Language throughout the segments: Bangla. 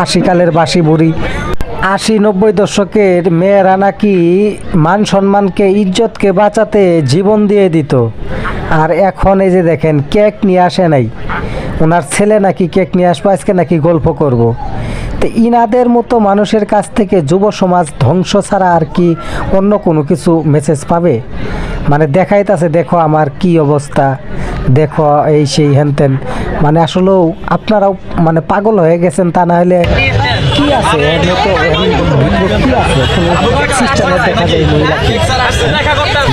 আশিকালের বাসি বুড়ি। 80-90 দশকের মেয়েরা নাকি মান সম্মানকে ইজ্জতকে বাঁচাতে জীবন দিয়ে দিত, আর এখন এই যে দেখেন কেক নিয়ে আসে নাই, ওনার ছেলে নাকি কেক নিয়ে আসবো, আজকে নাকি গল্প করব। তো ইনাদের মতো মানুষের কাছ থেকে যুব সমাজ ধ্বংস ছাড়া আর কি অন্য কোনো কিছু মেসেজ পাবে? মানে দেখাইতেছে দেখো আমার কি অবস্থা, দেখো এই সেই হেনতেন। মানে আসলেও আপনারাও মানে পাগল হয়ে গেছেন, তা না হলে কি আছে এর মতো কি আছে সিস্টেমে দেখা যায় মহিলাকে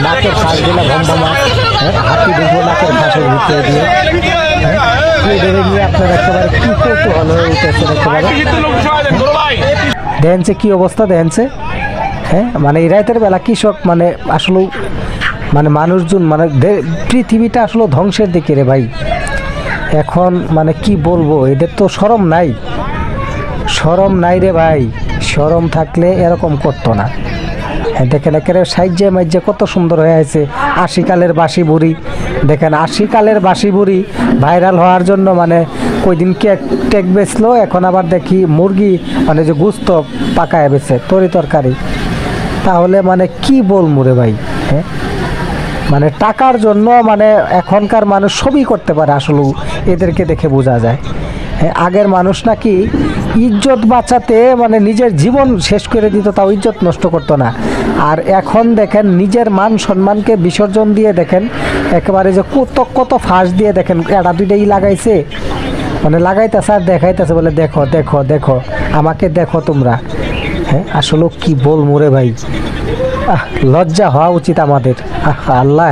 নাকের ফাঁসগুলো ভম্বমা, হাতি দেখবো নাকের ফাঁসের ভিতরে দিয়ে নিয়ে আপনারা একেবারে কি কৌতূহল হয়ে উঠেছেন একেবারে। দেখেনছে কি অবস্থা, দেখেনছে। হ্যাঁ, মানে এই রাতের বেলা কৃষক মানে আসলে মানে মানুষজন মানে পৃথিবীটা আসলে ধ্বংসের দিকে রে ভাই। এখন মানে কি বলবো, এদের তো শরম নাই, শরম নাই রে ভাই। শরম থাকলে এরকম করতো না। হ্যাঁ দেখেন একেবারে সাইজে মাইজে কত সুন্দর হয়ে আছে। আশিকালের বাসি বুড়ি, দেখেন আশিকালের বাসি বুড়ি ভাইরাল হওয়ার জন্য মানে কয়দিন কেক টেক বেচলো, এখন আবার দেখি মুরগি মানে যে গুস্ত পাকায় বেছে তরকারি। তাহলে মানে কি বলবো রে ভাই। হ্যাঁ, মানে টাকার জন্য মানে এখনকার মানুষ সবই করতে পারে, আসলে এদেরকে দেখে বোঝা যায়। হ্যাঁ, আগের মানুষ নাকি ইজ্জত বাঁচাতে মানে নিজের জীবন শেষ করে দিত, তাও ইজ্জত নষ্ট করতো না। আর এখন দেখেন নিজের মান সম্মানকে বিসর্জন দিয়ে দেখেন একেবারে যে কত কত ফাঁস দিয়ে দেখেন এটা দুইটাই লাগাইছে, মানে লাগাইতেছে আর দেখাইতেছে, বলে দেখো দেখো দেখো আমাকে দেখো তোমরা। হ্যাঁ, আসলে কি বলবো রে ভাই, লজ্জা হওয়া উচিত আমাদের। আল্লাহ